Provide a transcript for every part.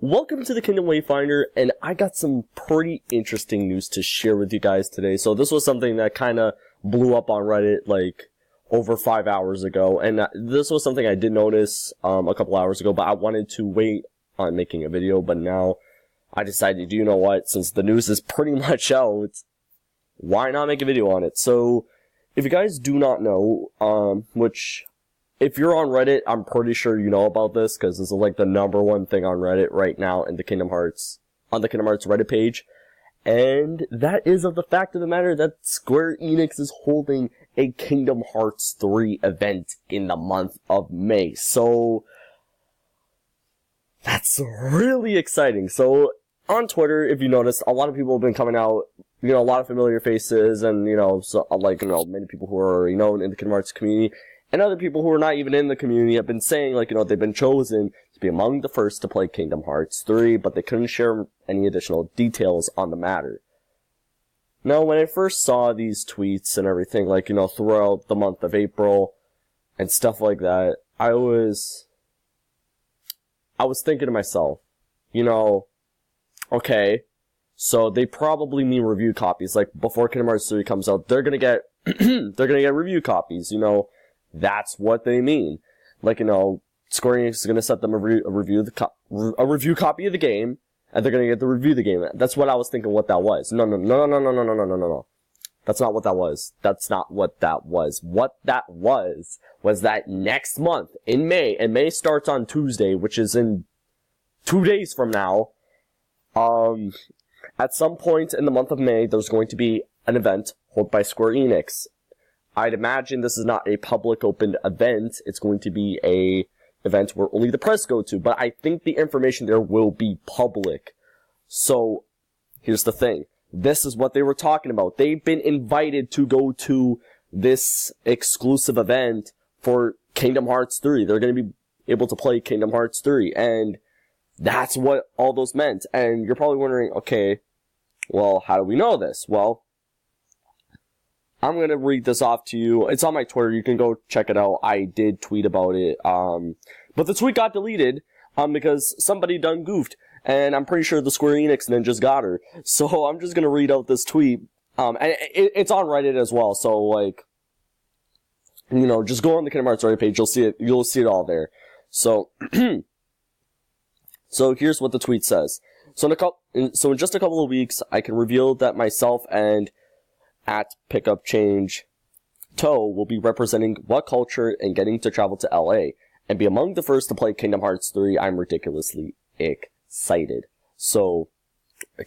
Welcome to the Kingdom Wayfinder, and I got some pretty interesting news to share with you guys today. So this was something that kind of blew up on Reddit like over 5 hours ago, and this was something I did notice a couple hours ago, but I wanted to wait on making a video, but now I decided, you know what, since the news is pretty much out, why not make a video on it? So if you guys do not know, if you're on Reddit, I'm pretty sure you know about this, because this is like the #1 thing on Reddit right now in the Kingdom Hearts, on the Kingdom Hearts Reddit page. And that is of the fact of the matter that Square Enix is holding a Kingdom Hearts 3 event in the month of May. So, that's really exciting. So, on Twitter, if you notice, a lot of people have been coming out, a lot of familiar faces, and, many people who are already known in the Kingdom Hearts community. And other people who are not even in the community have been saying, they've been chosen to be among the first to play Kingdom Hearts 3, but they couldn't share any additional details on the matter. Now, when I first saw these tweets and everything, throughout the month of April and stuff like that, I was thinking to myself, okay, so they probably mean review copies. Like, before Kingdom Hearts 3 comes out, they're gonna get, review copies, That's what they mean. Square Enix is going to set them a review copy of the game, and they're going to get to review the game. That's what I was thinking what that was. No. That's not what that was. That's not what that was. What that was that next month, in May, and May starts on Tuesday, which is in 2 days from now, at some point in the month of May, there's going to be an event held by Square Enix. I'd imagine this is not a public open event. It's going to be a event where only the press go to, but I think the information there will be public. So, here's the thing. This is what they were talking about. They've been invited to go to this exclusive event for Kingdom Hearts 3. They're going to be able to play Kingdom Hearts 3, and that's what all those meant. And you're probably wondering, okay, well, how do we know this? Well, I'm going to read this off to you. It's on my Twitter. You can go check it out. I did tweet about it. But the tweet got deleted, because somebody done goofed. And I'm pretty sure the Square Enix ninjas got her. So I'm just going to read out this tweet. And it's on Reddit as well. So, just go on the Kingdom Hearts Reddit page. You'll see it. You'll see it all there. So, so here's what the tweet says. So in just a couple of weeks, I can reveal that myself and at Pickup Change Toe will be representing what culture and getting to travel to LA and be among the first to play Kingdom Hearts 3. I'm ridiculously excited. So with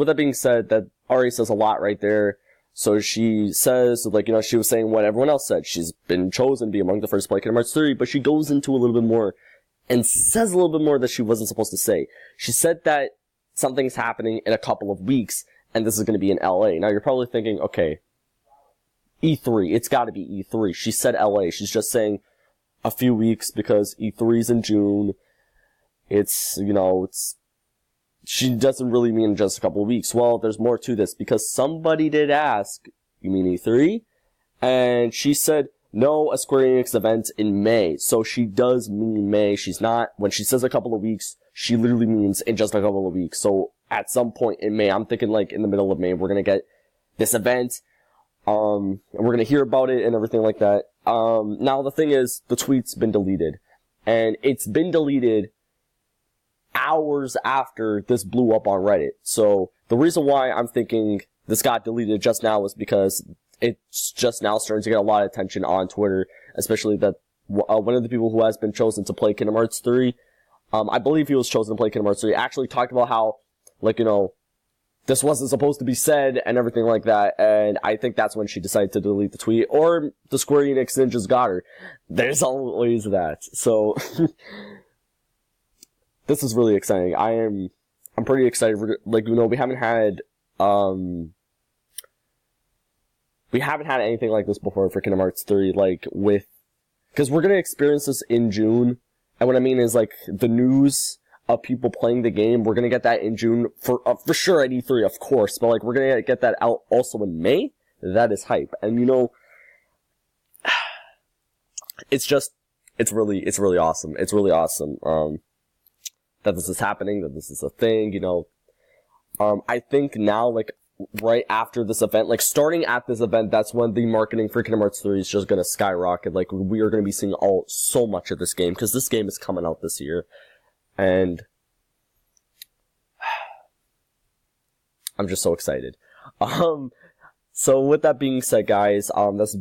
that being said, that already says a lot right there. So she says, she was saying what everyone else said. She's been chosen to be among the first to play Kingdom Hearts 3, but she goes into a little bit more and says a little bit more that she wasn't supposed to say. She said that something's happening in a couple of weeks, and this is going to be in LA. Now, you're probably thinking, okay, E3, it's got to be E3. She said LA. She's just saying a few weeks because E3's in June. She doesn't really mean just a couple of weeks. Well, there's more to this because somebody did ask, you mean E3? And she said, no, a Square Enix event in May. So she does mean May. She's not, when she says a couple of weeks, she literally means in just a couple of weeks. So at some point in May, I'm thinking in the middle of May, we're gonna get this event, and we're gonna hear about it and everything like that. Now the thing is, the tweet's been deleted, and it's been deleted hours after this blew up on Reddit. So the reason why I'm thinking this got deleted just now is because it's just now starting to get a lot of attention on Twitter, especially that one of the people who has been chosen to play Kingdom Hearts 3, I believe he was chosen to play Kingdom Hearts 3, actually talked about how this wasn't supposed to be said and everything like that, and I think that's when she decided to delete the tweet, or the Square Enix ninjas got her. There's always that. So, this is really exciting. I'm pretty excited for, we haven't had anything like this before for Kingdom Hearts 3, because we're gonna experience this in June, and what I mean is, the news of people playing the game, we're gonna get that in June for sure at E3, of course, but we're gonna get that out also in May. That is hype, and it's it's really awesome. It's really awesome, that this is happening, that this is a thing, you know. I think now, like, right after this event, like, starting at this event, that's when the marketing for Kingdom Hearts 3 is just gonna skyrocket. Like, we are gonna be seeing so much of this game, because this game is coming out this year. And I'm just so excited. So with that being said, guys, that's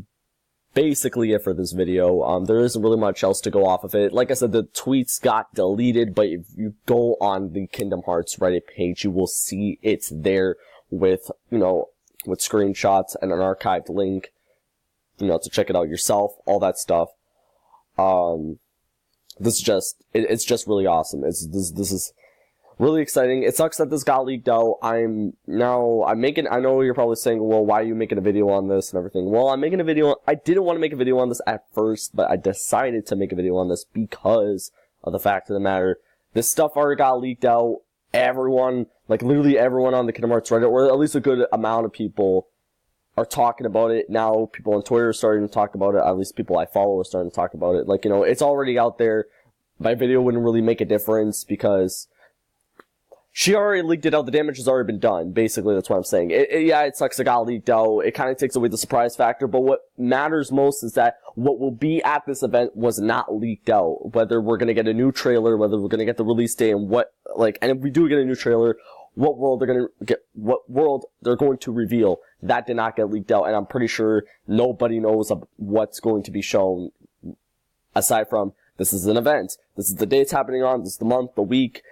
basically it for this video. There isn't really much else to go off of it. Like I said, the tweets got deleted, but if you go on the Kingdom Hearts Reddit page, you will see it's there with, you know, with screenshots and an archived link, you know, to check it out yourself, all that stuff. This is just, it's just really awesome. This is really exciting. It sucks that this got leaked out. I know you're probably saying, well, why are you making a video on this and everything? Well, I'm making a video. I didn't want to make a video on this at first, but I decided to make a video on this because of the fact of the matter. This stuff already got leaked out. Everyone, like literally everyone on the Kingdom Hearts Reddit, or at least a good amount of people, are talking about it. Now people on Twitter are starting to talk about it. At least people I follow are starting to talk about it. Like, you know, it's already out there. My video wouldn't really make a difference because she already leaked it out. The damage has already been done. Basically, that's what I'm saying. Yeah, it sucks it got leaked out. It kind of takes away the surprise factor. But what matters most is that what will be at this event was not leaked out. Whether we're going to get a new trailer, whether we're going to get the release date, and and if we do get a new trailer, what world they're going to reveal. That did not get leaked out. And I'm pretty sure nobody knows what's going to be shown aside from this is an event. This is the day it's happening on. This is the month, the week.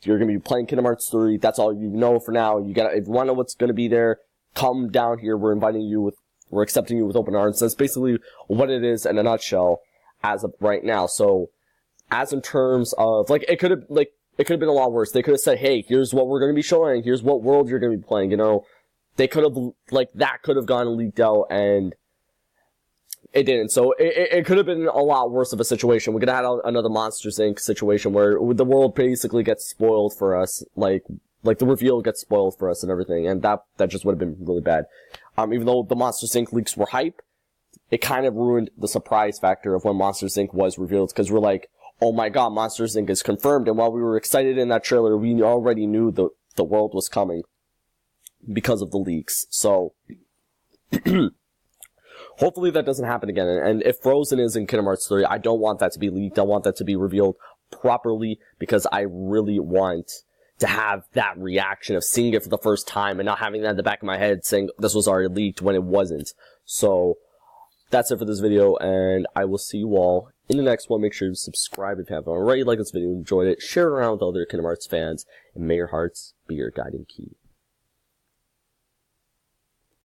You're going to be playing Kingdom Hearts 3. That's all you know for now. If you want to know what's going to be there, come down here. We're accepting you with open arms. That's basically what it is in a nutshell as of right now. So, as in terms of, it could have been a lot worse. They could have said, hey, here's what we're going to be showing. Here's what world you're going to be playing, you know. They could have, that could have gone and leaked out, and it didn't. So it could have been a lot worse of a situation. We could have had another Monsters Inc. situation where the world basically gets spoiled for us, like the reveal gets spoiled for us and everything, and that just would have been really bad. Even though the Monsters Inc. leaks were hype, it kind of ruined the surprise factor of when Monsters Inc. was revealed, because we're like, oh my god, Monsters Inc. is confirmed, and while we were excited in that trailer, we already knew the world was coming because of the leaks. So hopefully that doesn't happen again. And if Frozen is in Kingdom Hearts 3, I don't want that to be leaked. I want that to be revealed properly, because I really want to have that reaction of seeing it for the first time and not having that in the back of my head saying this was already leaked when it wasn't. So that's it for this video, and I will see you all in the next one. Make sure to subscribe if you haven't already. Like this video, enjoyed it, share it around with other Kingdom Hearts fans, and may your hearts be your guiding key.